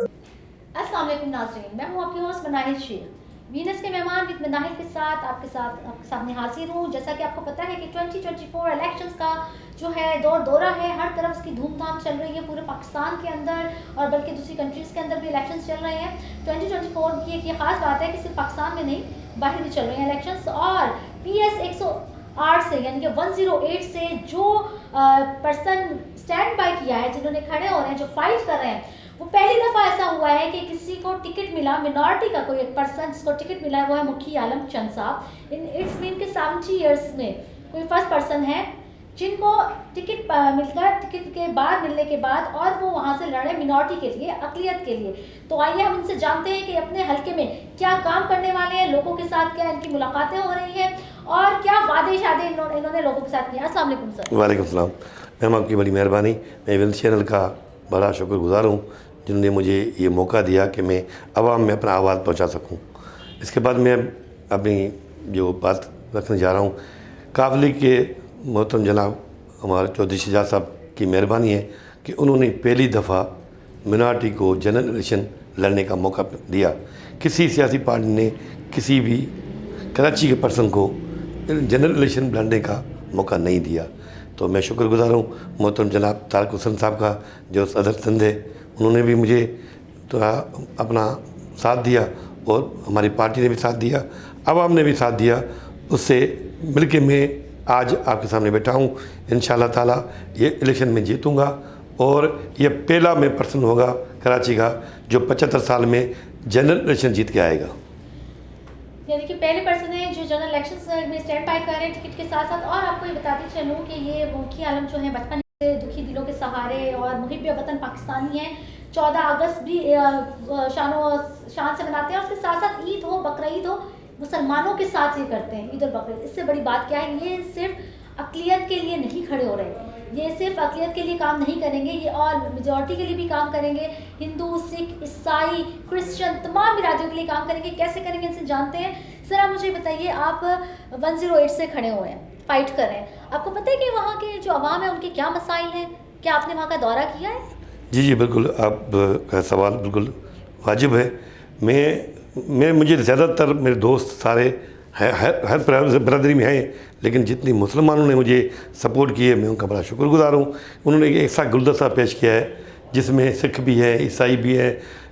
अस्सलाम वालेकुम नाज़रीन, मैं हूँ आपकी होस्ट मनाहिल शेख। वीनस के मेहमान विद मनाहिल के साथ आपके सामने हाजिर हूँ। जैसा कि आपको पता है कि 2024 इलेक्शंस का जो है दौरा है, हर तरफ उसकी धूमधाम चल रही है पूरे पाकिस्तान के अंदर और बल्कि दूसरी कंट्रीज़ के अंदर भी इलेक्शंस चल रहे हैं। 2024 की एक ये ख़ास बात है कि सिर्फ पाकिस्तान में नहीं, बाहर भी चल रहे हैं इलेक्शंस। और PS 108 से यानी कि 108 से जो पर्सन स्टैंड बाय किया है, जिन्होंने खड़े हो रहे हैं, जो फाइट कर रहे हैं, वो पहली दफ़ा ऐसा हुआ है कि किसी को टिकट मिला, मिनॉरिटी का कोई एक पर्सन जिसको टिकट मिला है, वो है मुखी आलम चंद साहब। इट्स मीन के 70 ईयर्स में कोई फर्स्ट पर्सन है जिनको टिकट मिलकर, टिकट के बाद मिलने के बाद, और वो वहाँ से लड़े मिनॉरिटी के लिए, अक़लियत के लिए। तो आइए हम इनसे जानते हैं कि अपने हल्के में क्या काम करने वाले हैं, लोगों के साथ क्या इनकी मुलाकातें हो रही हैं और क्या वादे शादे इन्होंने लोगों के साथ किया। अस्सलाम वालेकुम सर। वालेकुम सलाम मैम, आपकी बड़ी मेहरबानी। मैं विल चैनल का बड़ा शुक्रगुज़ार हूँ जिन्होंने मुझे ये मौका दिया कि मैं आवाम में अपना आवाज़ पहुँचा सकूँ। इसके बाद मैं अपनी जो बात रखने जा रहा हूँ, काफ़िले के मोहतरम जनाब हमारे चौधरी शहजाद साहब की मेहरबानी है कि उन्होंने पहली दफ़ा मिनॉरिटी को जनरल इलेक्शन लड़ने का मौका दिया। किसी सियासी पार्टी ने किसी भी कराची के पर्सन को जनरल इलेक्शन लड़ने का मौका नहीं दिया। तो मैं शुक्रगुज़ार हूँ मोहतरम जनाब तारक हुसैन साहब का, जो सदर सिंध है। उन्होंने भी मुझे थोड़ा अपना साथ दिया और हमारी पार्टी ने भी साथ दिया, आवाम ने भी साथ दिया। उससे मिलके मैं आज आपके सामने बैठा हूँ। इंशाअल्लाह ताला ये इलेक्शन में जीतूँगा और ये पहला मैं पर्सन होगा कराची का जो 75 साल में जनरल इलेक्शन जीत के आएगा। यानी कि पहले पर्सन है जो जनरल इलेक्शन में स्टैंड बाय कर रहे हैं टिकट के साथ साथ। और आपको ये बताते चलूँ कि ये मुखी आलम जो है बचपन से दुखी दिलों के सहारे और मुहिब वतन पाकिस्तानी हैं। 14 अगस्त भी शान से मनाते हैं और उसके साथ साथ ईद हो, बकरीद हो, मुसलमानों के साथ ये करते हैं ईद और बकरीद। इससे बड़ी बात क्या है, ये सिर्फ अक़लियत के लिए नहीं खड़े हो रहे हैं, ये सिर्फ अक़लियत के लिए काम नहीं करेंगे, ये और मेजॉरिटी के लिए भी काम करेंगे। हिंदू, सिख, ईसाई, क्रिश्चियन, तमाम बिरादरियों के लिए काम करेंगे। कैसे करेंगे इनसे जानते हैं। सर आप मुझे बताइए, आप 108 से खड़े हुए हैं, फाइट कर रहे हैं, आपको पता है कि वहाँ के जो अवाम है उनके क्या मसाइल हैं? क्या आपने वहाँ का दौरा किया है? जी बिल्कुल, आपका सवाल बिल्कुल वाजिब है। मुझे ज़्यादातर मेरे दोस्त सारे हर बरादरी में हैं, लेकिन जितनी मुसलमानों ने मुझे सपोर्ट किए मैं उनका बड़ा शुक्रगुज़ार हूँ। उन्होंने एक ऐसा गुलदस्ता पेश किया है जिसमें सिख भी है, ईसाई भी है,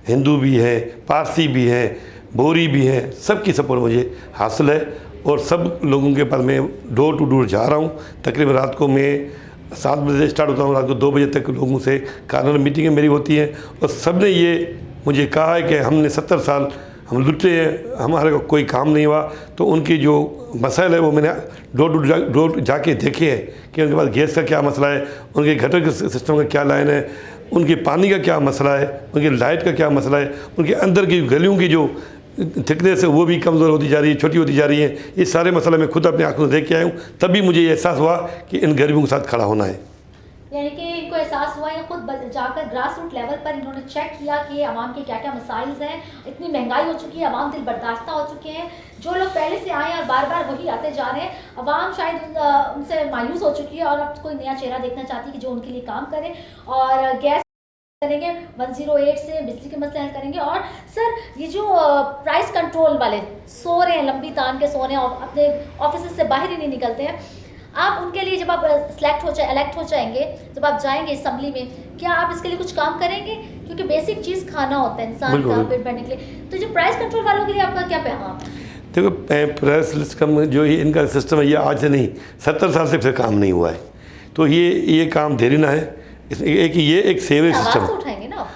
हिंदू भी है, पारसी भी है, बोरी भी है, सबकी सपोर्ट मुझे हासिल है। और सब लोगों के पास मैं डोर टू डोर जा रहा हूँ। तकरीबन रात को मैं 7 बजे से स्टार्ट होता हूँ, रात को 2 बजे तक लोगों से कार्नर मीटिंगें मेरी होती हैं। और सब ने ये मुझे कहा है कि हमने 70 साल हम लुटे हैं, हमारे को कोई काम नहीं हुआ। तो उनकी जो मसाइल है वो मैंने डोर टू डोर जाके देखे हैं कि उनके पास गैस का क्या मसला है, उनके गटर के सिस्टम का क्या लाइन है, उनके पानी का क्या मसला है, उनकी लाइट का क्या मसला है, उनके अंदर की गलियों की जो थिकनेस है वो भी कमज़ोर होती जा रही है, छोटी होती जा रही है। ये सारे मसला मैं खुद अपनी आंखों से देख के आया हूँ, तभी मुझे ये एहसास हुआ कि इन गरीबों के साथ खड़ा होना है। यानी कि इनको एहसास हुआ, या खुद जाकर ग्रास रूट लेवल पर इन्होंने चेक किया कि आवाम के क्या क्या मसाइल्स हैं। इतनी महंगाई हो चुकी है, आवाम दिल बर्दाश्ता हो चुके हैं। जो लोग पहले से आए हैं और बार बार वही आते जा रहे हैं, आवाम शायद उनसे मायूस हो चुकी है और अब कोई नया चेहरा देखना चाहती है कि जो उनके लिए काम करे। और गैस करेंगे 108 से, बिजली के मसले हल करेंगे। और सर ये जो प्राइस कंट्रोल वाले सो रहे हैं, लंबी तान के सो रहे हैं और अपने ऑफिस से बाहर ही नहीं निकलते हैं, आप उनके लिए जब आप इलेक्ट हो जाएंगे, जब आप जाएंगे असम्बली में, क्या आप इसके लिए कुछ काम करेंगे? क्योंकि बेसिक चीज़ खाना होता है इंसान का पेट भरने के लिए। तो जो प्राइस कंट्रोल वालों के लिए आपका क्या पैगाम है? देखो, प्राइस लिस्ट का जो ये इनका सिस्टम है, ये आज से नहीं 70 साल से फिर काम नहीं हुआ है। तो ये काम देरी ना है। ये एक सेवरेज सिस्टम उठाएंगे ना,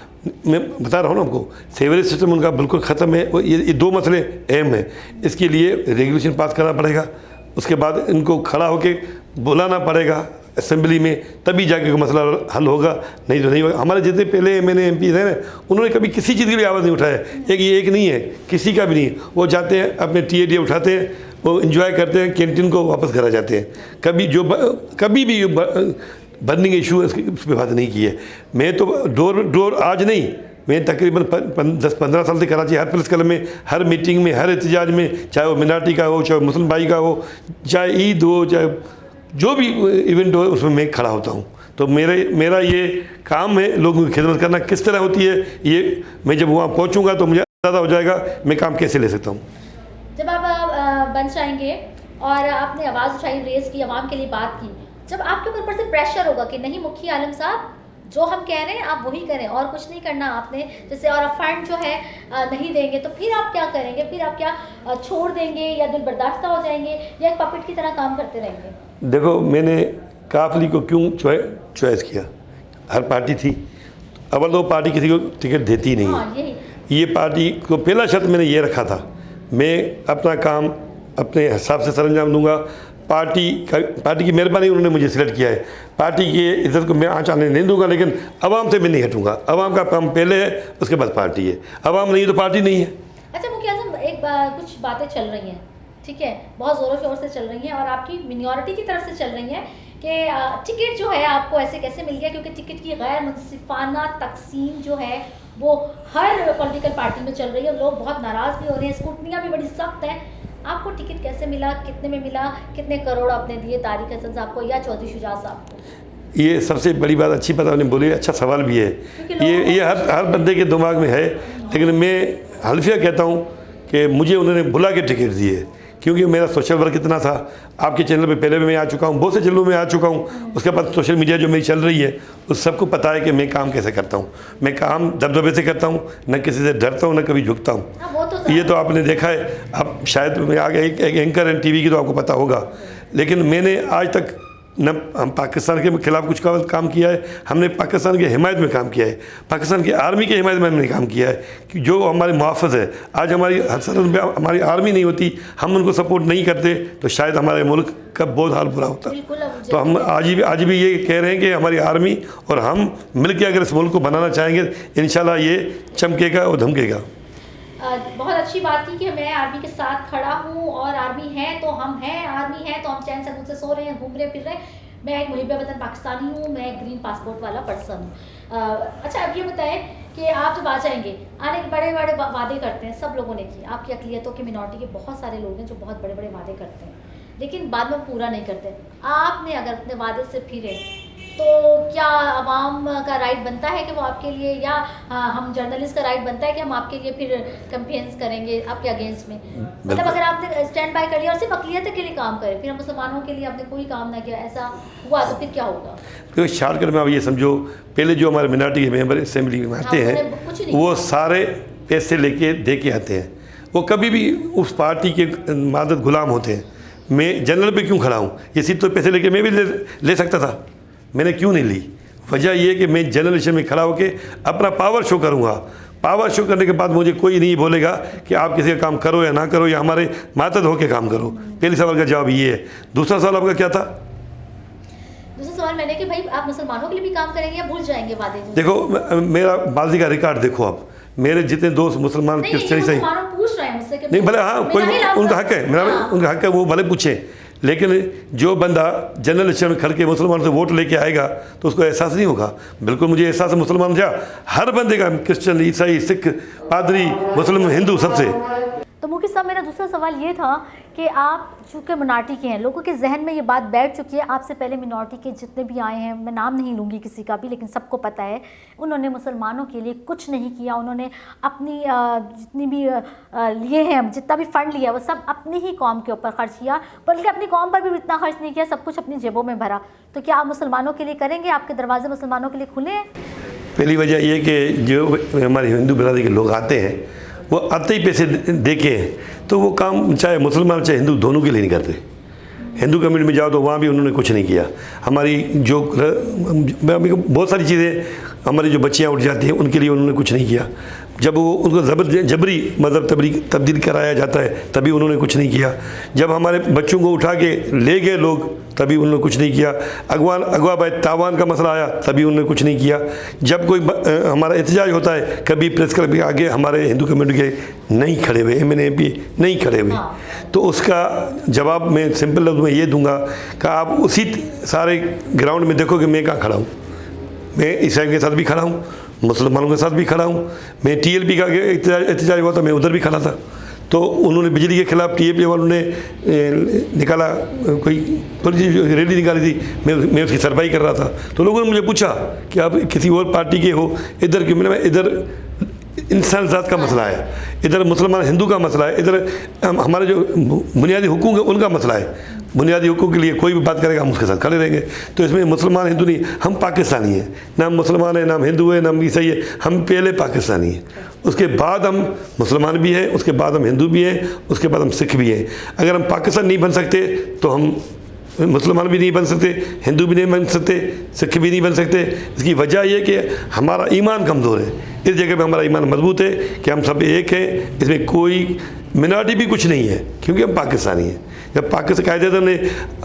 मैं बता रहा हूँ ना आपको, सेवरेज सिस्टम उनका बिल्कुल ख़त्म है। ये 2 मसले अहम हैं। इसके लिए रेगुलेशन पास करना पड़ेगा, उसके बाद इनको खड़ा होकर बुलाना पड़ेगा असेंबली में, तभी जाके कोई मसला हल होगा, नहीं तो नहीं होगा। हमारे जितने पहले MNA MP हैं ना, उन्होंने कभी किसी चीज़ के लिए आवाज़ नहीं उठाया। एक नहीं है, किसी का भी नहीं। वो जाते हैं अपने TAD उठाते हैं, वो इंजॉय करते हैं, कैंटीन को वापस करा जाते हैं। कभी भी बर्निंग इशू उस पर बात नहीं की है। मैं तो डोर आज नहीं, मैं तकरीबन 10-15 साल से कराची हर पुलिस क्लब में, हर मीटिंग में, हर एहतजाज में, चाहे वो मिनार्टी का हो, चाहे मुस्लिम भाई का हो, चाहे ईद हो, चाहे जो भी इवेंट हो, उसमें मैं खड़ा होता हूँ। तो मेरा ये काम है लोगों की खिदमत करना। किस तरह होती है ये मैं जब वहाँ पहुँचूँगा तो मुझे अंदाज़ा हो जाएगा मैं काम कैसे ले सकता हूँ। जब आप बन जाएंगे और आपने आवाज़ उठाई, रेस की, आवाम के लिए बात की, जब आपके ऊपर से प्रेशर होगा कि नहीं मुखी आलम साहब जो हम कह रहे हैं आप वही करें और कुछ नहीं करना आपने, जैसे और फंड जो है नहीं देंगे, तो फिर आप क्या करेंगे? फिर आप क्या छोड़ देंगे या दिल बर्दाश्ता हो जाएंगे या एक पपेट की तरह काम करते रहेंगे? देखो मैंने काफली को क्यों चॉइस किया, हर पार्टी थी, अव्वल तो पार्टी किसी को टिकट देती नहीं हाँ, है। ये पार्टी को पहला शर्त मैंने ये रखा था, मैं अपना काम अपने हिसाब से सरंजाम दूंगा। पार्टी की मेहरबानी उन्होंने मुझे सिलेक्ट किया है, पार्टी की इज्जत को मैं आँच आने नहीं दूंगा, लेकिन आवाम से मैं नहीं हटूंगा। आवाम का काम पहले है, उसके बाद पार्टी है। आवाम नहीं है तो पार्टी नहीं है। अच्छा मुखी आजम, कुछ बातें चल रही हैं, ठीक है, बहुत ज़ोरों शोर से चल रही हैं और आपकी मिनॉरिटी की तरफ से चल रही हैं कि टिकट जो है आपको ऐसे कैसे मिल गया, क्योंकि टिकट की गैर मुनसिफाना तकसीम जो है वो हर पॉलिटिकल पार्टी में चल रही है, लोग बहुत नाराज़ भी हो रहे हैं, स्कूटनियाँ भी बड़ी सख्त हैं। आपको टिकट कैसे मिला, कितने में मिला, कितने करोड़ आपने दिए तारिक हसन साहब को या चौधरी शुजा साहब को? ये सबसे बड़ी बात, अच्छी बात आपने बोली, अच्छा सवाल भी है। ये हर बंदे के दिमाग में है, लेकिन मैं हल्फिया कहता हूँ कि मुझे उन्होंने बुला के टिकट दिए, क्योंकि मेरा सोशल वर्क इतना था। आपके चैनल पे पहले भी मैं आ चुका हूँ, बहुत से चैनलों में आ चुका हूँ, उसके बाद सोशल मीडिया जो मेरी चल रही है उस सबको पता है कि मैं काम कैसे करता हूँ। मैं काम दबदबे से करता हूँ, न किसी से डरता हूँ, न कभी झुकता हूँ। ये तो आपने देखा है, अब शायद मैं आगे एक एंकर है टीवी की, तो आपको पता होगा। लेकिन मैंने आज तक न हम पाकिस्तान के खिलाफ कुछ काम किया है, हमने पाकिस्तान की हिमायत में काम किया है, पाकिस्तान की आर्मी की हिमायत में हमने काम किया है कि जो हमारे मुहाफ़िज़ है। आज हमारी हमारी आर्मी नहीं होती, हम उनको सपोर्ट नहीं करते, तो शायद हमारे मुल्क का बहुत हाल बुरा होता। तो हम आज भी ये कह रहे हैं कि हमारी आर्मी और हम मिलकर अगर इस मुल्क को बनाना चाहेंगे, इंशाल्लाह ये चमकेगा और धमकेगा। बहुत अच्छी बात की कि मैं आर्मी के साथ खड़ा हूँ और आर्मी है तो हम हैं, आर्मी है तो हम चैन से मुझसे सो रहे हैं, घूम रहे फिर रहे। मैं एक मुहिब वतन पाकिस्तानी हूँ, मैं ग्रीन पासपोर्ट वाला पर्सन हूँ। अच्छा अब ये बताएं कि आप जब आ जाएंगे, आने के बड़े बड़े वादे करते हैं, सब लोगों ने की, आपकी अक़लियतों के मिनॉरिटी के बहुत सारे लोग हैं जो बहुत बड़े बड़े वादे करते हैं लेकिन बाद में पूरा नहीं करते। आपने अगर अपने वादे से फिरे तो क्या अवाम का राइट बनता है कि वो आपके लिए, या हम जर्नलिस्ट का राइट बनता है कि हम आपके लिए फिर कैंपेन्स करेंगे आपके अगेंस्ट में? मतलब अगर आपने स्टैंड बाय कर लिया और सिर्फ अक़लियत के लिए काम करें, फिर हम मुसलमानों के लिए आपने कोई काम ना किया, ऐसा हुआ तो फिर क्या होगा? तो शार्टकट में आप ये समझो, पहले जो हमारे मिनॉरिटी के मेंबर असेंबली में आते हैं वो सारे पैसे लेके दे के आते हैं, वो कभी भी उस पार्टी के मादद गुलाम होते हैं। मैं जनरल पे क्यों खड़ा हूँ? ये सीट तो पैसे लेके मैं भी ले सकता था, मैंने क्यों नहीं ली? वजह ये कि मैं जनरल इलेक्शन में खड़ा होकर अपना पावर शो करूँगा। पावर शो करने के बाद मुझे कोई नहीं बोलेगा कि आप किसी का काम करो या ना करो, या हमारे मातहत होकर काम करो। पहले सवाल का जवाब ये है। दूसरा सवाल आपका क्या था? दूसरा सवाल मैंने कि भाई आप मुसलमानों के लिए भी काम करेंगे या भूल जाएंगे वादे? देखो मेरा बाजी का रिकॉर्ड देखो, आप मेरे जितने दोस्त मुसलमान क्रिश्चियन सही नहीं, भले हाँ कोई उनका हक है, मेरा उनका हक है, वो भले पूछें, लेकिन जो बंदा जनरल इलेक्शन में खड़ के मुसलमान से वोट लेके आएगा तो उसको एहसास नहीं होगा। बिल्कुल मुझे एहसास है मुसलमान जा हर बंदे का, क्रिश्चियन, ईसाई, सिख, पादरी, मुस्लिम, हिंदू, सबसे। तो मुखी साहब मेरा दूसरा सवाल ये था कि आप चूँकि मिनॉरिटी के हैं, लोगों के जहन में ये बात बैठ चुकी है, आपसे पहले मिनॉरिटी के जितने भी आए हैं, मैं नाम नहीं लूँगी किसी का भी, लेकिन सबको पता है उन्होंने मुसलमानों के लिए कुछ नहीं किया। उन्होंने अपनी जितनी भी लिए हैं, जितना भी फ़ंड लिया वो सब अपनी ही कौम के ऊपर खर्च किया, बल्कि अपनी कौम पर भी इतना खर्च नहीं किया, सब कुछ अपनी जेबों में भरा। तो क्या आप मुसलमानों के लिए करेंगे? आपके दरवाजे मुसलमानों के लिए खुले हैं? पहली वजह ये कि जो हमारे हिंदू बिरादरी के लोग आते हैं वो आते ही पैसे दे के, तो वो काम चाहे मुसलमान चाहे हिंदू दोनों के लिए नहीं करते। हिंदू कम्युनिटी में जाओ तो वहाँ भी उन्होंने कुछ नहीं किया। हमारी जो बहुत सारी चीज़ें, हमारी जो बच्चियाँ उठ जाती हैं उनके लिए उन्होंने कुछ नहीं किया। जब वो उनको जबरी मज़हब तब्दील कराया जाता है तभी उन्होंने कुछ नहीं किया। जब हमारे बच्चों को उठा के ले गए लोग तभी उन्होंने कुछ नहीं किया। अगवा बाय तावान का मसला आया तभी उन्होंने कुछ नहीं किया। जब कोई हमारा एहतजाज होता है कभी प्रेस क्लब के आगे हमारे हिंदू कम्युनिटी के नहीं खड़े हुए, MNA MP नहीं खड़े हुए। तो उसका जवाब मैं सिंपल लफ्ज़ में ये दूंगा कि आप उसी सारे ग्राउंड में देखो कि मैं कहाँ खड़ा हूँ। मैं ईसाई के साथ भी खड़ा हूँ, मुसलमानों के साथ भी खड़ा हूँ। मैं TLP का एहतजाज हुआ था, मैं उधर भी खड़ा था। तो उन्होंने बिजली के खिलाफ टीएपी वालों ने निकाला, कोई थोड़ी सी रैली निकाली थी, मैं उसकी सरपाई कर रहा था। तो लोगों ने मुझे पूछा कि आप किसी और पार्टी के हो, इधर क्यों? मैंने इधर इंसान ज़ात का मसला है, इधर मुसलमान हिंदू का मसला है, इधर हमारे जो बुनियादी हुकूक है उनका मसला है। बुनियादी हुकूक के लिए कोई भी बात करेगा हम उसके साथ खड़े रहेंगे। तो इसमें मुसलमान हिंदू नहीं, हम पाकिस्तानी हैं, ना हम मुसलमान है, ना हम हिंदू है, ना हम ईसाई है, हम पहले पाकिस्तानी हैं, उसके बाद हम मुसलमान भी हैं, उसके बाद हम हिंदू भी हैं, उसके बाद हम सिख भी हैं। अगर हम पाकिस्तान नहीं बन सकते तो हम मुसलमान भी नहीं बन सकते, हिंदू भी नहीं बन सकते, सिख भी नहीं बन सकते। इसकी वजह यह कि हमारा ईमान कमज़ोर है। इस जगह पे हमारा ईमान मजबूत है कि हम सब एक हैं, इसमें कोई मिनारिटी भी कुछ नहीं है, क्योंकि हम पाकिस्तानी हैं। जब पाकिस्तान कायदे ने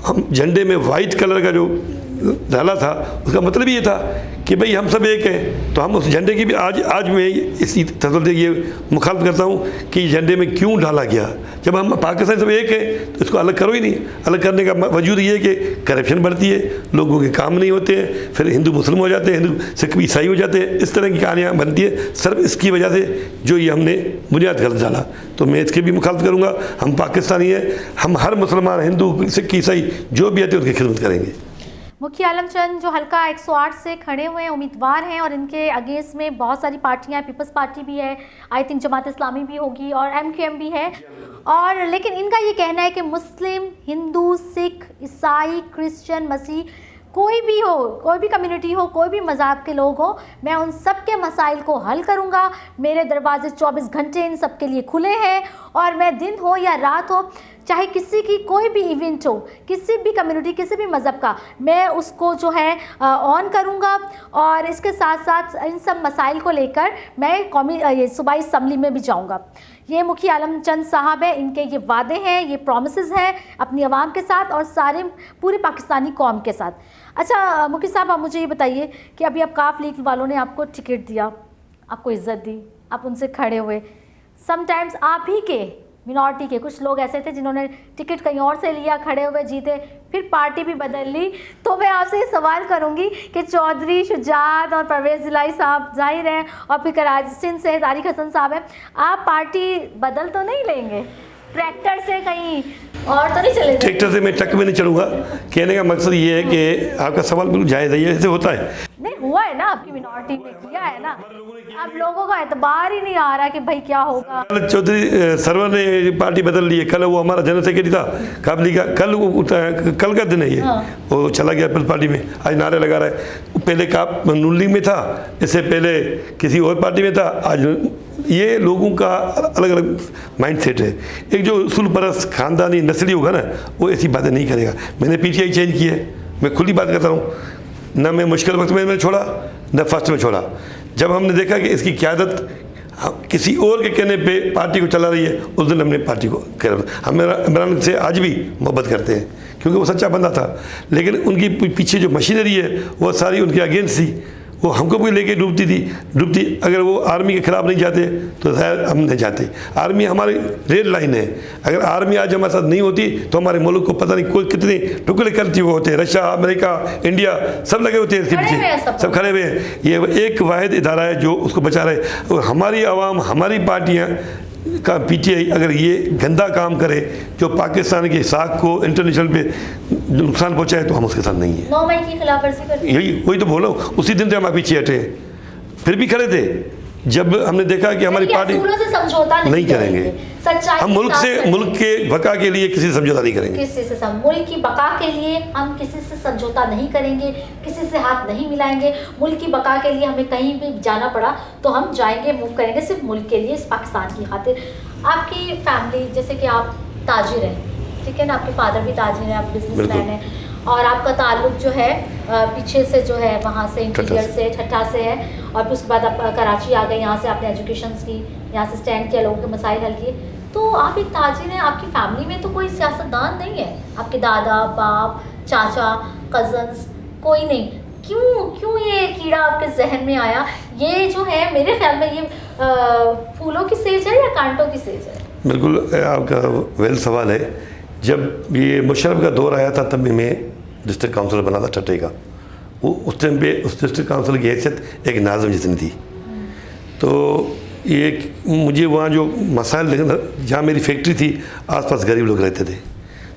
हम झंडे में वाइट कलर का जो डाला था, उसका मतलब ये था कि भाई हम सब एक हैं। तो हम उस झंडे की भी आज मैं इसी तसल्ली ये मुखालफत करता हूँ कि झंडे में क्यों डाला गया। जब हम पाकिस्तान सब एक हैं तो इसको अलग करो ही नहीं। अलग करने का वजूद ये है कि करप्शन बढ़ती है, लोगों के काम नहीं होते हैं, फिर हिंदू मुस्लिम हो जाते हैं, हिंदू सिख ईसाई हो जाते हैं, इस तरह की कहानियाँ बनती है सिर्फ इसकी वजह से जो ये हमने बुनियाद गलत डाला। तो मैं इसकी भी मुखालफत करूँगा। हम पाकिस्तानी हैं, हम हर मुसलमान, हिंदू, सिख, ईसाई जो भी आते हैं उनकी खिदमत करेंगे। मुखी आलम चंद जो हल्का 108 से खड़े हुए उम्मीदवार हैं और इनके अगेंस्ट में बहुत सारी पार्टियां हैं, पीपल्स पार्टी भी है, आई थिंक जमात इस्लामी भी होगी और एमक्यूएम भी है। और लेकिन इनका ये कहना है कि मुस्लिम, हिंदू, सिख, ईसाई, क्रिश्चियन, मसीह, कोई भी हो, कोई भी कम्युनिटी हो, कोई भी मज़हब के लोग हो, मैं उन सब के मसाइल को हल करूँगा। मेरे दरवाजे 24 घंटे इन सब के लिए खुले हैं और मैं दिन हो या रात हो, चाहे किसी की कोई भी इवेंट हो, किसी भी कम्युनिटी, किसी भी मज़हब का, मैं उसको जो है ऑन करूँगा। और इसके साथ साथ इन सब मसाइल को लेकर मैं कौमी सूबाई असम्बली में भी जाऊँगा। ये मुखी आलम चंद साहब है, इनके ये वादे हैं, ये प्रॉमिसेस हैं अपनी आवाम के साथ और सारे पूरे पाकिस्तानी कौम के साथ। अच्छा मुखी साहब, आप मुझे ये बताइए कि अभी आप काफ लीग वालों ने आपको टिकट दिया, आपको इज़्ज़त दी, आप उनसे खड़े हुए। समटाइम्स आप ही के मिनॉरिटी के कुछ लोग ऐसे थे जिन्होंने टिकट कहीं और से लिया, खड़े हुए, जीते, फिर पार्टी भी बदल ली। तो मैं आपसे ये सवाल करूंगी कि चौधरी शुजात और परवेज़ जिलाई साहब जाहिर हैं और फिर कराची सिंध से तारिक हसन साहब हैं, आप पार्टी बदल तो नहीं लेंगे? ट्रैक्टर से कहीं और तो नहीं चले? ट्रैक्टर से मैं ट्रक में नहीं चलूँगा। कहने का मकसद ये है कि आपका सवाल बिल्कुल जायज़ है, ऐसे होता है। नहीं हुआ है ना, आपकी मिनॉरिटी ने किया है ना, अब लोगों का एतबार ही नहीं आ रहा कि भाई क्या होगा। चौधरी सरवर ने पार्टी बदल ली है। कल वो हमारा जनरल सेक्रेटरी था काबली का, कल का दिन है ये। वो चला गया पीपल्स पार्टी में, आज नारे लगा रहा है। पहले काप नून लीग में था, इससे पहले किसी और पार्टी में था, आज ये लोगों का अलग अलग माइंड सेट है। एक जो उसूल परस्त खानदानी नस्ली होगा ना, वो ऐसी बातें नहीं करेगा। मैंने पीटीआई चेंज की है, मैं खुली बात करता हूँ। न मैं मुश्किल वक्त में मैंने छोड़ा, न फर्स्ट में छोड़ा। जब हमने देखा कि इसकी क़यादत किसी और के कहने पे पार्टी को चला रही है, उस दिन हमने पार्टी को कर, हम इमरान से आज भी मोहब्बत करते हैं क्योंकि वो सच्चा बंदा था। लेकिन उनकी पीछे जो मशीनरी है वो सारी उनके अगेंस्ट थी, वो हमको भी लेके डूबती। अगर वो आर्मी के खिलाफ नहीं जाते तो शायद हम नहीं जाते। आर्मी हमारी रेड लाइन है। अगर आर्मी आज हमारे साथ नहीं होती तो हमारे मुल्क को पता नहीं कोई कितने टुकड़े कर चुके होते हैं। रशिया, अमेरिका, इंडिया सब लगे होते हैं इसके पीछे, सब खड़े हुए हैं। ये एक वाहिद इदारा है जो उसको बचा रहे। और हमारी आवाम, हमारी पार्टियाँ का पीटीआई अगर ये गंदा काम करे जो पाकिस्तान की साख को इंटरनेशनल पे नुकसान पहुंचाए तो हम उसके साथ नहीं है। 9 मई की खिलाफवर्जी कर, यही वही तो बोलो, उसी दिन से हम पीछे हटे, फिर भी खड़े थे। जब हमने देखा कि हमारी पार्टी से समझौता नहीं करेंगे, हम मुल्क के बका के लिए किसी से समझौता नहीं करेंगे, मुल्क की बका के लिए हम किसी से समझौता नहीं करेंगे, किसी से हाथ नहीं मिलाएंगे। मुल्क की बका के लिए हमें कहीं भी जाना पड़ा तो हम जाएंगे, मूव करेंगे, सिर्फ मुल्क के लिए, इस पाकिस्तान की खातिर। आपकी फैमिली, जैसे कि आप ताजिर हैं, ठीक है ना, आपके फादर भी ताजिर हैं, आप बिजनेसमैन हैं, और आपका ताल्लुक जो है पीछे से जो है वहाँ से इंटीरियर से, ठट्ठा से है, और फिर उसके बाद आप कराची आ गए, यहाँ से आपने एजुकेशन की, यहाँ से स्टैंड किया, लोगों के मसाइल हल किए। तो आप एक ताजिर हैं, आपकी फैमिली में तो कोई सियासतदान नहीं है, आपके दादा, बाप, चाचा, कज़न्स, कोई नहीं। क्यों ये कीड़ा आपके जहन में आया? ये जो है मेरे ख्याल में ये फूलों की सेज है या कांटों की सेज है? बिल्कुल आपका वेल सवाल है। जब ये मुशर्रफ का दौर आया था तब मैं डिस्ट्रिक्ट काउंसिलर बना था ठट्टे का। वो उस टाइम पे उस डिस्ट्रिक्ट काउंसिल की हैसियत एक नाज़िम जितनी थी। तो ये मुझे वहाँ जो मसाइल जहाँ मेरी फैक्ट्री थी आसपास गरीब लोग रहते थे,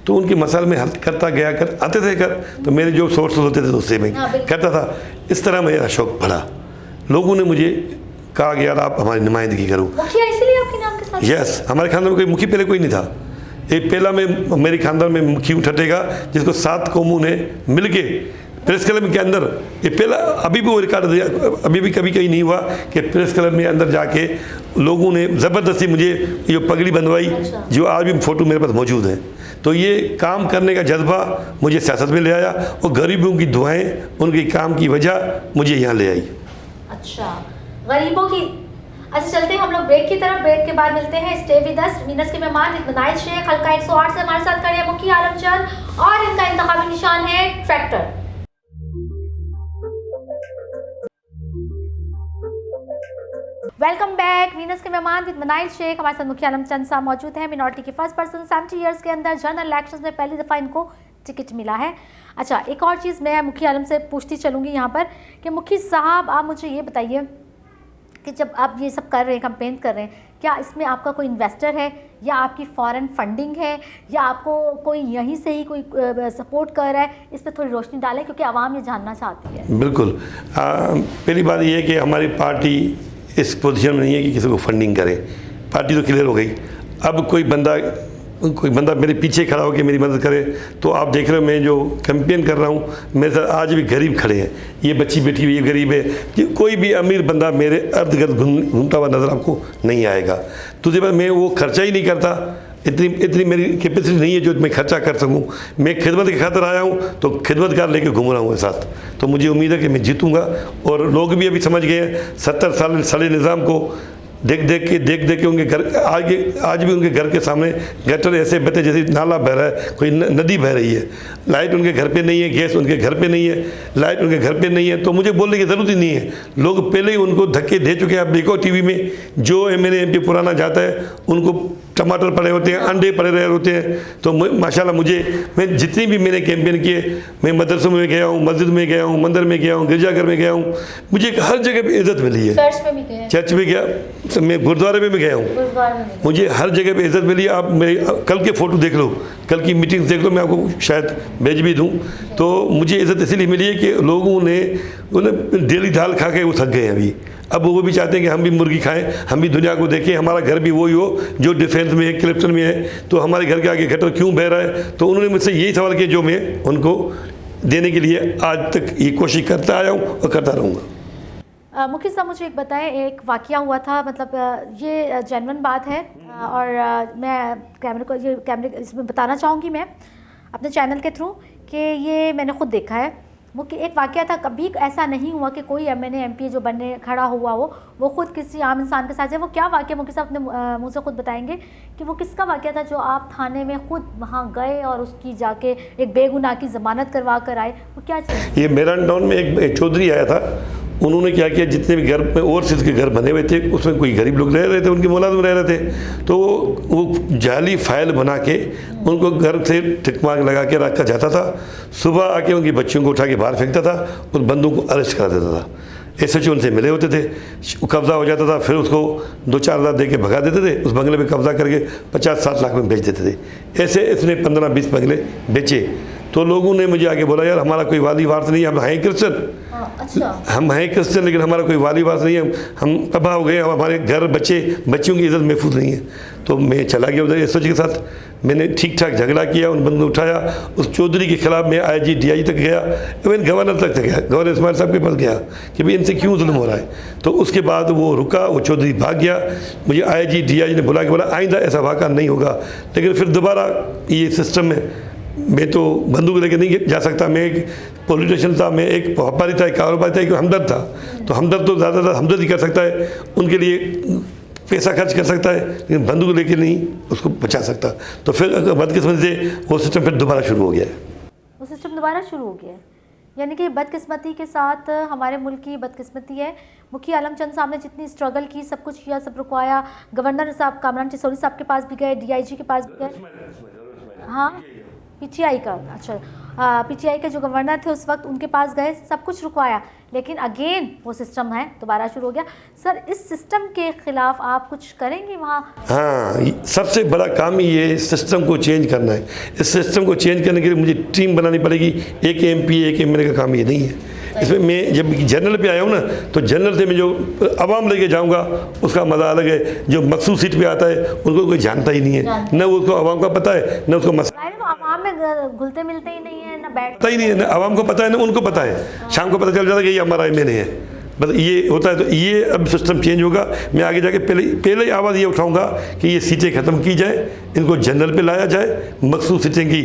तो उनके मसाइल में हल करता गया कर आते थे कर, तो मेरे जो सोर्स होते थे तो उससे मैं करता था। इस तरह मेरा शौक़ बढ़ा। लोगों ने मुझे कहा कि यार आप हमारी नुमाइंदगी करो। मुखिया इसलिए आपके नाम के साथ? यस, हमारे खानदान में कोई मुखी पहले कोई नहीं था। एक पहला में मेरे खानदान में मुखी उठेगा जिसको 7 कौमों ने मिल के प्रेस क्लब के अंदर, ये पहला अभी भी वो रिकॉर्ड दिया, अभी भी कभी कहीं नहीं हुआ कि प्रेस क्लब में अंदर जाके लोगों ने ज़बरदस्ती मुझे ये पगड़ी बंधवाई, जो आज भी फ़ोटो मेरे पास मौजूद है। तो ये काम करने का जज्बा मुझे सियासत में ले आया और गरीबों की दुआएं, उनके काम की वजह मुझे यहाँ ले आई। अच्छा, गरीबों की। अच्छा, चलते हैं हम लोग ब्रेक की तरफ। ब्रेक के बाद मिलते हैं। Stay with us. वीनस के मेहमान नाइल शेख हल्का 108 से हमारे साथ खड़े हैं मुखी आलम चंद, और इनका इंतखाबी निशान है ट्रैक्टर। Welcome back. वीनस के मेहमान विद मनाइल शेख, हमारे साथ मुखी आलम चंद साहब मौजूद हैं। मिनॉरिटी के फर्स्ट पर्सन, 70 ईयर्स के अंदर जनरल इलेक्शंस में पहली दफ़ा इनको टिकट मिला है। अच्छा, एक और चीज़ मैं मुखी आलम से पूछती चलूँगी यहाँ पर कि मुखी साहब आप मुझे ये बताइए कि जब आप ये सब कर रहे हैं, कैंपेन कर रहे हैं, क्या इसमें आपका कोई इन्वेस्टर है या आपकी फॉरेन फंडिंग है या आपको कोई यहीं से ही कोई सपोर्ट कर रहा है? इस पर थोड़ी रोशनी डालें क्योंकि आवाम ये जानना चाहती है। बिल्कुल। पहली बात ये है कि हमारी पार्टी इस पोजीशन में नहीं है कि किसी को फंडिंग करे। पार्टी तो क्लियर हो गई। अब कोई बंदा मेरे पीछे खड़ा होकर मेरी मदद करे, तो आप देख रहे हो मैं जो कैंपेन कर रहा हूँ, मेरे साथ आज भी गरीब खड़े हैं। ये बच्ची बैठी हुई है, गरीब है। कि कोई भी अमीर बंदा मेरे अर्ध गिर्द घूमता हुआ नज़र आपको नहीं आएगा। दूसरी बात, मैं वो खर्चा ही नहीं करता। इतनी मेरी कैपेसिटी नहीं है जो मैं खर्चा कर सकूं। मैं खिदमत की खातिर आया हूं, तो खिदमतगार लेके घूम रहा हूं मेरे साथ। तो मुझे उम्मीद है कि मैं जीतूंगा। और लोग भी अभी समझ गए हैं 70 साल सड़े निज़ाम को देख देख के उनके घर आज भी उनके घर के सामने गटर ऐसे बहते जैसे नाला बह रहा है, कोई नदी बह रही है। लाइट उनके घर पे नहीं है, गैस उनके घर पे नहीं है, लाइट उनके घर पे नहीं है। तो मुझे बोलने की ज़रूरत ही नहीं है। लोग पहले ही उनको धक्के दे चुके हैं। आप देखो टीवी में जो MNA MP पुराना जाता है, उनको टमाटर पड़े होते हैं, अंडे पड़े रहे होते हैं। तो माशाल्लाह मैं जितनी भी मैंने कैंपेन किए, मैं मदरसों में गया हूँ, मस्जिद में गया हूँ, मंदिर में गया हूँ, गिरजाघर में गया हूँ, मुझे हर जगह पे इज़्ज़त मिली है। चर्च में गया, मैं गुरुद्वारे में भी गया हूँ, मुझे हर जगह पे इज़्ज़त मिली। आप मेरे कल के फ़ोटो देख लो, कल की मीटिंग देख लो, मैं आपको शायद भेज भी दूँ। तो मुझे इज़्ज़त इसलिए मिली है कि लोगों ने डेली दाल खा के वो थक गए हैं अभी। अब वो भी चाहते हैं कि हम भी मुर्गी खाएं, हम भी दुनिया को देखें, हमारा घर भी वही हो जो डिफेंस में है, करप्शन में है। तो हमारे घर के आगे गटर क्यों बह रहा है? तो उन्होंने मुझसे यही सवाल किया जो मैं उनको देने के लिए आज तक ये कोशिश करता आया हूँ और करता रहूँगा। मुखी साहब मुझे एक बताएं, एक वाक़या हुआ था, मतलब ये जेन्युइन बात है और मैं कैमरे इसमें बताना चाहूँगी मैं अपने चैनल के थ्रू कि ये मैंने ख़ुद देखा है। मुख्य एक वाक़या था, कभी ऐसा नहीं हुआ कि कोई MNA MP जो बनने खड़ा हुआ हो वो ख़ुद किसी आम इंसान के साथ है। वो क्या वाक़या मुख्य साहब अपने मुँह से खुद बताएंगे कि वो किसका वाक़या था जो आप थाने में खुद वहाँ गए और उसकी जाके एक बेगुनाह की ज़मानत करवा कर आए? वो क्या चीज़? ये मेरन टाउन में एक चौधरी आया था। उन्होंने क्या किया, जितने भी घर में ओवरसीज़ के घर बने हुए थे उसमें कोई गरीब लोग रह रहे थे, उनकी मौलाद में रह रहे थे। तो वो जाली फाइल बना के उनको घर से टिक मार्क लगा के रखा जाता था। सुबह आके उनकी बच्चियों को उठा के बाहर फेंकता था, उस बंदों को अरेस्ट करा देता था। SHO उनसे मिले होते थे, कब्ज़ा हो जाता था, फिर उसको 2-4 हज़ार दे के भगा देते थे। उस बंगले पे कब्ज़ा करके 50-60 लाख में बेच देते थे। ऐसे इसने 15-20 बंगले बेचे। तो लोगों ने मुझे आके बोला, यार हमारा कोई वाली वारस नहीं है, हम हैं क्रिश्चन। अच्छा। हम हैं क्रिश्चन लेकिन हमारा कोई वाली वारस नहीं है, हम तबाह हो गए, हमारे घर बच्चियों की इज़्ज़त महफूज नहीं है। तो मैं चला गया उधर SHO के साथ। मैंने ठीक ठाक झगड़ा किया, उन बंदों को उठाया। उस चौधरी के खिलाफ मैं IG DIG तक गया, इवन गवर्नर तक गया, गवर्नर इस्माइल साहब के पास गया कि भाई इनसे क्यों जुल्म हो रहा है। तो उसके बाद वो रुका, वो चौधरी भाग गया। मुझे IG DIG ने बुला के बोला आइंदा ऐसा वाक़ा नहीं होगा। लेकिन फिर दोबारा ये सिस्टम में मैं तो बंदूक लेके नहीं जा सकता। मैं एक पॉलिटिशियन था, मैं एक व्यापारी था, एक कारोबारी था, एक हमदर्द था। तो हमदर्द तो ज़्यादातर हमदर्द ही कर सकता है, उनके लिए पैसा खर्च कर सकता है, लेकिन बंदूक लेके नहीं उसको बचा सकता। तो फिर बदकिस्मती से वो सिस्टम फिर दोबारा शुरू हो गया है। वो सिस्टम दोबारा शुरू हो गया है, यानी कि बदकिस्मती के साथ हमारे मुल्क की बदकिस्मती है। मुखी आलम चंद साहब ने जितनी स्ट्रगल की, सब कुछ किया, सब रुकवाया। गवर्नर साहब कामरान चिसोली साहब के पास भी गए, DIG के पास भी गए। हाँ पीटीआई का, अच्छा पीटीआई के जो गवर्नर थे उस वक्त उनके पास गए, सब कुछ रुकवाया, लेकिन अगेन वो सिस्टम है दोबारा शुरू हो गया। सर इस सिस्टम के खिलाफ आप कुछ करेंगे वहाँ? हाँ, सबसे बड़ा काम ही ये सिस्टम को चेंज करना है। इस सिस्टम को चेंज करने के लिए मुझे टीम बनानी पड़ेगी। एक एमपी एक एमएलए का काम ये नहीं है। इसमें मैं जब जनरल पे आया हूँ ना, तो जनरल से मैं जो आवाम लेके जाऊँगा उसका मज़ा अलग है। जो मखसूस सीट पे आता है उनको कोई जानता ही नहीं है, न उसको आवाम का पता है, न उसको मसला आवाम में घुलते मिलते ही नहीं है, ना पता ही नहीं है, न आवाम को पता है न उनको पता है। शाम को पता चल जाता है कि ये हमारा एमएलए है, बस ये होता है। तो ये अब सिस्टम चेंज होगा। मैं आगे जाके पहले ही आवाज़ ये उठाऊंगा कि ये सीटें ख़त्म की जाए, इनको जनरल पे लाया जाए। मखसूस सीटें की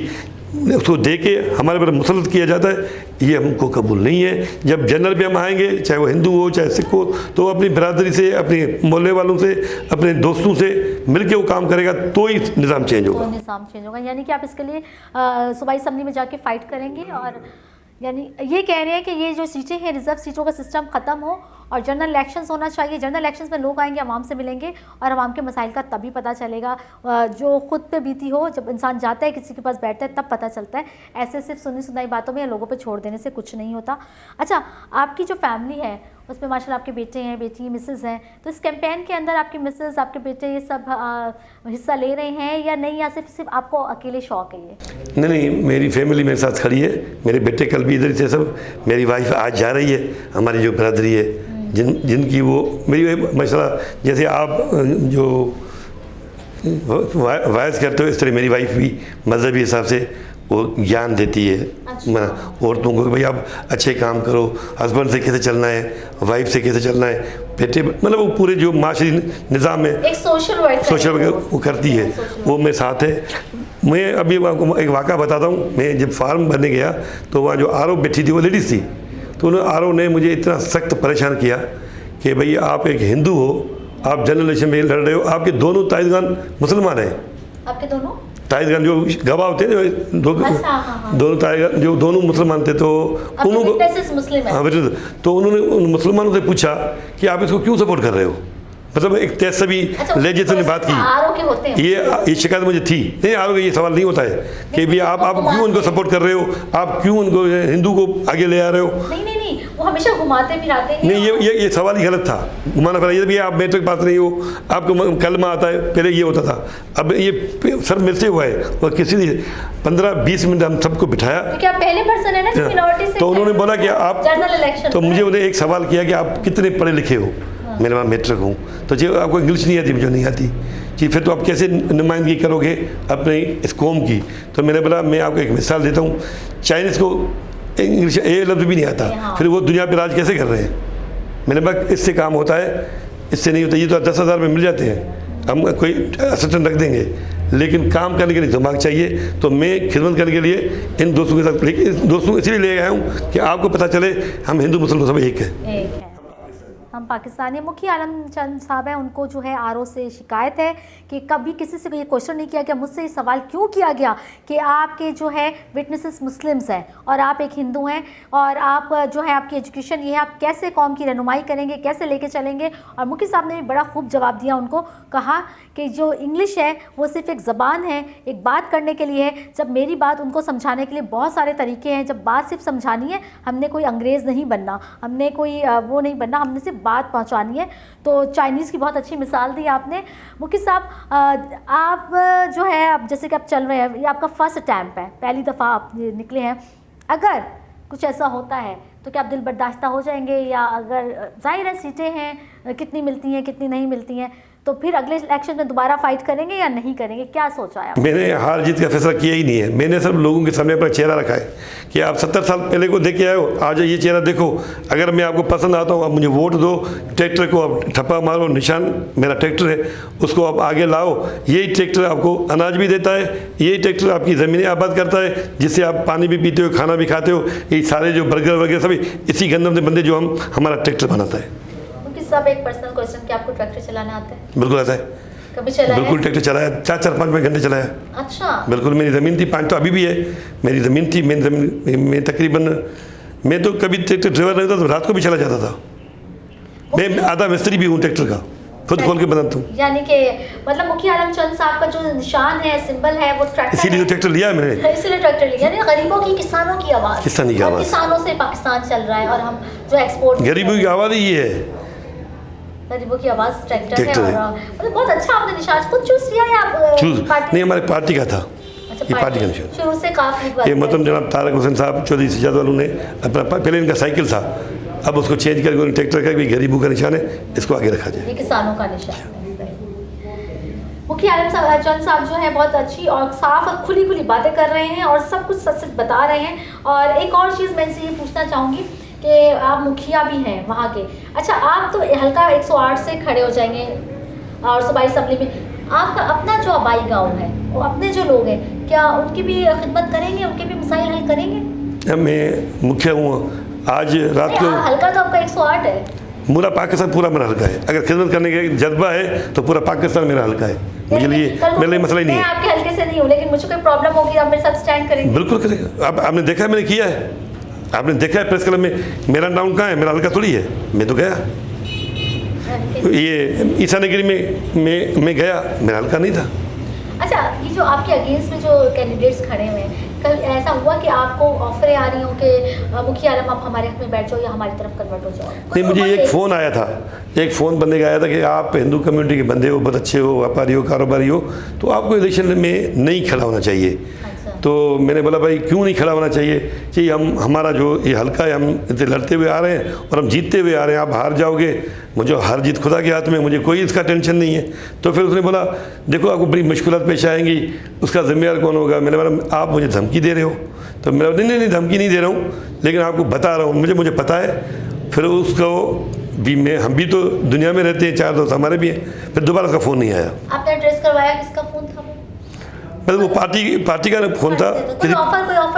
उसको दे के हमारे पर मुसलत किया जाता है, ये हमको कबूल नहीं है। जब जनरल पे हम आएंगे, चाहे वो हिंदू हो चाहे सिख हो, तो अपनी बरादरी से, अपने मोहल्ले वालों से, अपने दोस्तों से मिल के वो काम करेगा तो ही निज़ाम चेंज होगा। तो निज़ाम चेंज होगा, यानी कि आप इसके लिए सूबाई असम्बली में जाके फ़ाइट करेंगे, और यानी ये कह रहे हैं कि ये जो सीटें हैं, रिजर्व सीटों का सिस्टम ख़त्म हो और जनरल इलेक्शंस होना चाहिए। जनरल इलेक्शंस में लोग आएंगे, आवाम से मिलेंगे और आवाम के मसाइल का तभी पता चलेगा, जो खुद पे बीती हो। जब इंसान जाता है किसी के पास बैठता है तब पता चलता है। ऐसे सिर्फ सुनी सुनाई बातों में या लोगों पे छोड़ देने से कुछ नहीं होता। अच्छा, आपकी जो फैमिली है उसमें माशाल्लाह आपके बेटे हैं, बेटी, मिसेज़ हैं, तो इस कैंपेन के अंदर आपके मिसेज़, आपके बेटे ये सब हिस्सा ले रहे हैं या नहीं, या सिर्फ आपको अकेले शौक़ है ये? नहीं, मेरी फैमिली मेरे साथ खड़ी है। मेरे बेटे कल भी इधर थे सब। मेरी वाइफ आज जा रही है, हमारी जो बरादरी है, जिनकी वो मेरी माशाल्लाह, जैसे आप जो वायस करते हो इस तरह मेरी वाइफ भी मजहबी हिसाब से वो ज्ञान देती है। अच्छा। औरतों को भाई आप अच्छे काम करो, हस्बैंड से कैसे चलना है, वाइफ से कैसे चलना है, बेटे, मतलब वो पूरे जो माशरी निज़ाम है, एक सोशल वर्क वो करती है, वो मेरे साथ है। मैं अभी आपको एक वाक़ा बताता हूँ। मैं जब फार्म भरने गया तो वहाँ जो आरओ बैठी थी वो लेडीज़ थी, तो उन्होंने आरओ ने मुझे इतना सख्त परेशान किया कि भाई आप एक हिंदू हो, आप जनरल इलेक्शन में लड़ रहे हो, आपके दोनों ताइजगान मुसलमान हैं। आपके दोनों ताइजगान जो गवाह होते हैं, दोनों ताइजगान जो दोनों मुसलमान थे, तो उन्होंने तो उन्होंने उन मुसलमानों से पूछा कि आप इसको क्यों सपोर्ट कर रहे हो। मतलब एक तहज़बी लहजे ने बात की। ये शिकायत मुझे थी। नहीं, आरोप ये सवाल नहीं होता है कि भी आप क्यों उनको सपोर्ट कर रहे हो, आप क्यों उनको हिंदू को आगे ले आ रहे हो। नहीं, वो हमेशा घुमाते फिराते हैं। नहीं, ये सवाल ही गलत था, घुमाना फिरा। ये भी आप मैट्रिक पास नहीं हो, आपको कलमा आता है, पहले ये होता था, अब ये सर मेरे से हुआ है। और किसी ने 15-20 मिनट हम सबको बिठाया, क्या पहले पर्सन है ना जो मिनॉरिटी से, तो उन्होंने बोला कि आप जनरल इलेक्शन, तो मुझे उन्हें एक सवाल किया कि आप कितने पढ़े लिखे हो। मैंने वहाँ मैट्रिक हूँ। तो जी आपको इंग्लिश नहीं आती, मुझे नहीं आती जी, फिर तो आप कैसे नुमाइंदगी करोगे अपने इस कौम की। तो मैंने बोला मैं आपको एक मिसाल देता हूँ, चाइनीज़ को इंग्लिश ए लफ्ज़ भी नहीं आता, फिर वो दुनिया पे राज कैसे कर रहे हैं। मैंने बोला इससे काम होता है, इससे नहीं होता। ये तो 10,000 में मिल जाते हैं, हम कोई असिस्टेंट रख देंगे, लेकिन काम करने के लिए दिमाग चाहिए। तो मैं खिदमत करने के लिए इन दोस्तों के साथ, दोस्तों इसलिए ले आया हूँ कि आपको पता चले हम हिंदू मुसलमान सब एक है। हम पाकिस्तानी मुखी आलम चंद साहब हैं, उनको जो है आरओ से शिकायत है कि कभी किसी से ये क्वेश्चन नहीं किया गया, मुझसे ये सवाल क्यों किया गया कि आपके जो है विटनेसेस मुस्लिम्स हैं और आप एक हिंदू हैं, और आप जो है आपकी एजुकेशन ये है, आप कैसे कौम की रहनुमाई करेंगे, कैसे लेके चलेंगे। और मुखी साहब ने भी बड़ा खूब जवाब दिया उनको, कहा कि जो इंग्लिश है वो सिर्फ एक ज़बान है, एक बात करने के लिए है। जब मेरी बात उनको समझाने के लिए बहुत सारे तरीके हैं, जब बात सिर्फ समझानी है, हमने कोई अंग्रेज़ नहीं बनना, हमने कोई वो नहीं बनना, हमने सिर्फ बात पहुंचानी है। तो चाइनीज़ की बहुत अच्छी मिसाल दी आपने। मुखी साहब, आप जो है आप जैसे कि आप चल रहे हैं, ये आपका फर्स्ट अटैम्प्ट है, पहली दफ़ा आप निकले हैं। अगर कुछ ऐसा होता है तो क्या आप दिल बर्दाश्ता हो जाएंगे, या अगर जाहिर है सीटें हैं कितनी मिलती हैं कितनी नहीं मिलती हैं, तो फिर अगले इलेक्शन में दोबारा फाइट करेंगे या नहीं करेंगे, क्या सोचा है? मैंने हार जीत का फैसला किया ही नहीं है। मैंने सब लोगों के सामने अपना चेहरा रखा है कि आप 70 साल पहले को देख के आए हो, आज ये चेहरा देखो, अगर मैं आपको पसंद आता हूँ आप मुझे वोट दो, ट्रैक्टर को आप ठप्पा मारो, निशान मेरा ट्रैक्टर है, उसको आप आगे लाओ। यही ट्रैक्टर आपको अनाज भी देता है, यही ट्रैक्टर आपकी ज़मीनें आबाद करता है, जिससे आप पानी भी पीते हो, खाना भी खाते हो। ये सारे जो बर्गर वगैरह सभी इसी गंदम से बंदे जो हमारा ट्रैक्टर बनाता है। सब एक पर्सनल क्वेश्चन कि आपको ट्रैक्टर चलाना आता है? बिल्कुल आता है। कभी चलाया? बिल्कुल ट्रैक्टर चलाया, 4-5 घंटे चलाया। अच्छा। बिल्कुल, मेरी ज़मीन थी, 5 तो अभी भी है, मेरी ज़मीन थी। मेरी ज़मीन में तकरीबन मैं तो कभी ट्रैक्टर ड्राइवर नहीं था तो रात को भी चला जाता था। मैं आधा मिस्त्री भी हूँ ट्रैक्टर का, खुद खोल के बनाता हूँ। यानी कि मतलब मुखिया आलम चंद साहब का जो निशान है, सिंबल है, वो ट्रैक्टर इसीलिए तो ट्रैक्टर लिया है मैंने। इसीलिए ट्रैक्टर लिया। यानी गरीबों की, किसानों की आवाज़, किसानी की आवाज़, किसानों से पाकिस्तान चल रहा है और हम जो एक्सपोर्ट, गरीबों की आवाज़ ही ये है, गरीबों की आवाज़ ट्रैक्टर है। ट्रैक्टर और मतलब बहुत अच्छा आपने निशान खुद चूज किया है आप? चूज पार्टी नहीं, हमारी पार्टी का था। अच्छा, ये पार्टी का निशान। शुरू से काफी ये मतलब जनाब तारक हुसैन साहब चौधरी सिजाद वालों ने अपना, पहले इनका साइकिल था, अब उसको चेंज करके उन्होंने ट्रैक्टर का भी गरीबों का निशान है, इसको आगे रखा जाए। ये किसानों का निशान है। मुखिया आलम चंद साहब जो है बहुत अच्छी और साफ और खुली खुली बातें कर रहे हैं और सब कुछ सच सच बता रहे हैं। और एक और चीज़ मैं इनसे ये पूछना चाहूँगी कि आप मुखिया भी हैं वहाँ के, अच्छा आप तो हल्का 108 से खड़े हो जाएंगे और सूबाई असम्बली में, आपका अपना जो आबाई गाँव है, वो अपने जो लोग हैं, क्या उनकी भी खिदमत करेंगे, उनके भी मसाइल हल करेंगे? मैं मुखिया हूँ, आज रात को हल्का तो आपका 108 है, पूरा पाकिस्तान पूरा मेरा हल्का है। अगर खिदमत करने का जज्बा है तो पूरा पाकिस्तान मेरा हल्का है। मुझे लिए मेरे लिए मसला ही नहीं है। मैं आपके हल्के से नहीं हूँ, लेकिन मुझे कोई प्रॉब्लम होगी आप मेरे साथ स्टैंड करेंगे? बिल्कुल करेगा। आपने देखा है मैंने किया है, आपने देखा है प्रेस क्लब में मेरा नाम कहाँ है, मेरा हल्का थोड़ी है। मैं तो गया ये ईसा नगरी में मैं गया, मेरा हल्का नहीं था। अच्छा, ये जो आपके अगेंस्ट में जो कैंडिडेट्स खड़े हुए हैं, कल ऐसा हुआ कि आपको ऑफरें आ रही हो कि मुखिया आलम आप हमारे हक में बैठ जाओ या हमारी तरफ कन्वर्ट हो जाओ? नहीं, मुझे एक फ़ोन आया था, एक फ़ोन बंदे का आया था कि आप हिंदू कम्युनिटी के बंदे हो, बहुत अच्छे हो, व्यापारी हो, कारोबारी हो, तो आपको इलेक्शन में नहीं खड़ा होना चाहिए। तो मैंने बोला भाई क्यों नहीं खड़ा होना चाहिए कि हमारा जो ये हल्का है, हम इतने लड़ते हुए आ रहे हैं और हम जीतते हुए आ रहे हैं, आप हार जाओगे, मुझे हार जीत खुदा के हाथ में, मुझे कोई इसका टेंशन नहीं है। तो फिर उसने बोला देखो आपको बड़ी मुश्किलात पेश आएंगी, उसका जिम्मेदार कौन होगा? मैंने बोला आप मुझे धमकी दे रहे हो। तो मेरा नहीं धमकी नहीं दे रहा हूँ, लेकिन आपको बता रहा हूँ, मुझे पता है। फिर उसको भी हम भी तो दुनिया में रहते हैं, 4 दोस्त हमारे भी हैं। फिर दोबारा उसका फ़ोन नहीं आया। आपने एड्रेस करवाया, किसका फ़ोन था? मतलब वो पार्टी का फ़ोन था,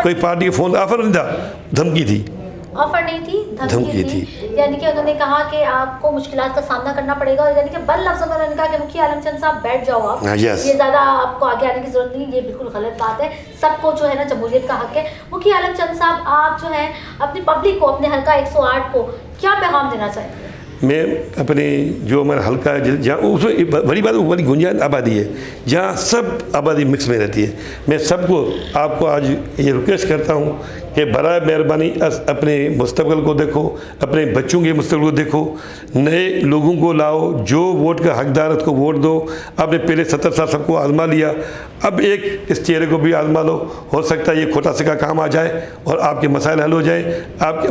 कोई पार्टी का फ़ोन, ऑफर नहीं था, धमकी थी। ऑफर नहीं थी, धमकी थी। यानी कि उन्होंने कहा कि आपको मुश्किलात का सामना करना पड़ेगा, यानी कि बल लफ्ज़ों में उन्होंने कहा कि मुखिया आलम चंद साहब बैठ जाओ आप, ये ज़्यादा आपको आगे आने की ज़रूरत नहीं, ये बिल्कुल गलत बात है। सबको जो है ना जमहूरियत का हक है। मुखिया आलम चंद साहब आप जो है अपनी पब्लिक को, अपने हल्का 108 को क्या पैगाम देना चाहेंगे? मैं अपने जो हमारा हल्का है, जहाँ उसमें बड़ी बात बड़ी गुंजाइश आबादी है, जहाँ सब आबादी मिक्स में रहती है। मैं सबको आपको आज ये रिक्वेस्ट करता हूँ कि बराए मेहरबानी अपने मुस्तकबिल को देखो, अपने बच्चों के मुस्तकबिल को देखो, नए लोगों को लाओ, जो वोट का हकदार है उसको वोट दो। आपने पहले 70 साल सबको आजमा लिया, अब एक इस चेहरे को भी आजमा लो, हो सकता है ये खोटा सिक्का काम आ जाए और आपके मसाइल हल हो जाए।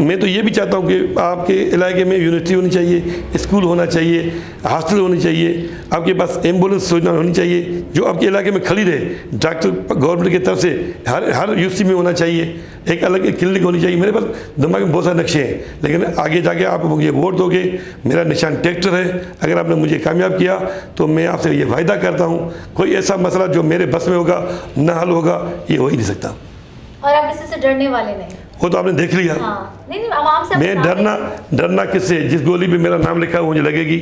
मैं तो ये भी चाहता हूँ कि आपके इलाके में यूनिवर्सिटी होनी चाहिए, स्कूल होना चाहिए, हॉस्टल होनी चाहिए, आपके पास एम्बुलेंस योजना होनी चाहिए जो आपके इलाके में खड़ी रहे। डॉक्टर गवर्नमेंट की तरफ से हर यूनिवर्सिटी में होना चाहिए, एक अलग क्लिनिक होनी चाहिए। मेरे पास दिमाग में बहुत सारे नक्शे हैं, लेकिन आगे जाके आप मुझे वोट दोगे, मेरा निशान ट्रैक्टर है। अगर आपने मुझे कामयाब किया तो मैं आपसे ये वायदा करता हूँ कोई ऐसा मसला जो मेरे बस में होगा ना हल होगा, ये हो ही नहीं सकता। और आप किसी से डरने वाले नहीं? वो तो आपने देख लिया। हाँ। नहीं, आवाम से मैं डरना किससे? जिस गोली पे मेरा नाम लिखा है मुझे लगेगी,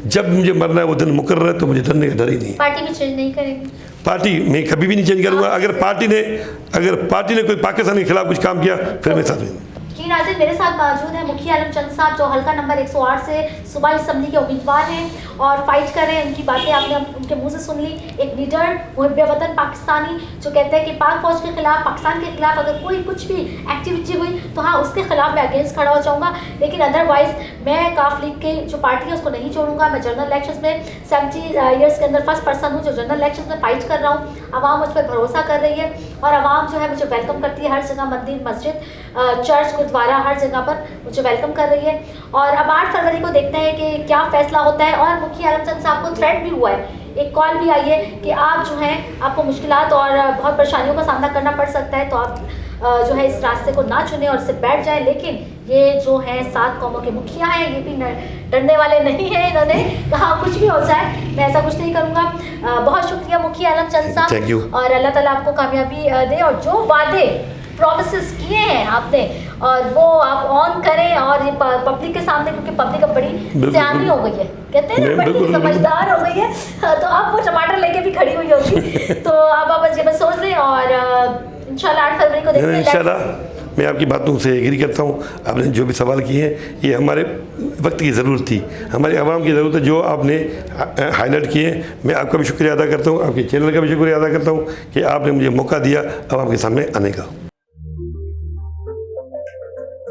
जब मुझे मरना है वो दिन मुकर्रर है, तो मुझे डरने का डर ही नहीं। पार्टी भी चेंज नहीं करेंगे? पार्टी मैं कभी भी नहीं चेंज करूँगा। अगर पार्टी ने कोई पाकिस्तान के खिलाफ कुछ काम किया फिर मैं साथ में। जी नाज़रीन, मेरे साथ मौजूद है मुखिया आलम चंद साहब जो हल्का नंबर 108 से सूबाई असम्बली के उम्मीदवार हैं और फाइट कर रहे हैं। उनकी बातें आपने उनके मुंह से सुन ली। एक लीडर, मुहिब वतन पाकिस्तानी, जो कहते हैं कि पाक फौज के खिलाफ, पाकिस्तान के खिलाफ अगर कोई कुछ भी एक्टिविटी हुई तो हाँ उसके खिलाफ मैं अगेंस्ट खड़ा हो जाऊँगा, लेकिन अदरवाइज़ मैं काफ लीग के जो पार्टी है उसको नहीं छोड़ूंगा। मैं जनरल इलेक्शन में 70 ईयर्स के अंदर फर्स्ट पर्सन हूँ जो जनरल इलेक्शन में फाइट कर रहा हूँ। आवाम मुझ पर भरोसा कर रही है और आवाम जो है मुझे वेलकम करती है हर जगह, मंदिर, मस्जिद, चर्च, गुरुद्वारा, हर जगह पर मुझे वेलकम कर रही है। और अब 8 फरवरी को देखते हैं कि क्या फैसला होता है। और मुखिया आलम चंद साहब को थ्रेट भी हुआ है, एक कॉल भी आई है कि आप जो हैं आपको मुश्किलात और बहुत परेशानियों का सामना करना पड़ सकता है, तो आप जो है इस रास्ते को ना चुने और इससे बैठ जाएं। लेकिन ये जो हैं 7 कौमों के मुखिया हैं, ये भी डरने वाले नहीं हैं। इन्होंने कहा कुछ भी हो जाए मैं ऐसा कुछ नहीं करूँगा। बहुत शुक्रिया मुखिया आलम चंद साहब, और अल्लाह ताला आपको कामयाबी दे और जो वादे प्रॉमिसेस किए हैं आपने और वो आप ऑन करें। और ये पब्लिक के सामने, क्योंकि पब्लिक अब बड़ी सियानी हो गई है, कहते हैं ना, बड़ी समझदार हो गई है, तो अब वो टमाटर लेके भी खड़ी हुई होगी। तो अब आप बस ये बस सोच लें और इंशाल्लाह 8 फरवरी को देखते हैं। मैं आपकी बातों से एग्री करता हूँ। आपने जो भी सवाल किए हैं ये हमारे वक्त की ज़रूरत थी, हमारी आवाम की ज़रूरत है, जो आपने हाईलाइट किए। मैं आपका भी शुक्रिया अदा करता हूँ, आपके चैनल का भी शुक्रिया अदा करता हूँ कि आपने मुझे मौका दिया आवाम के सामने आने का।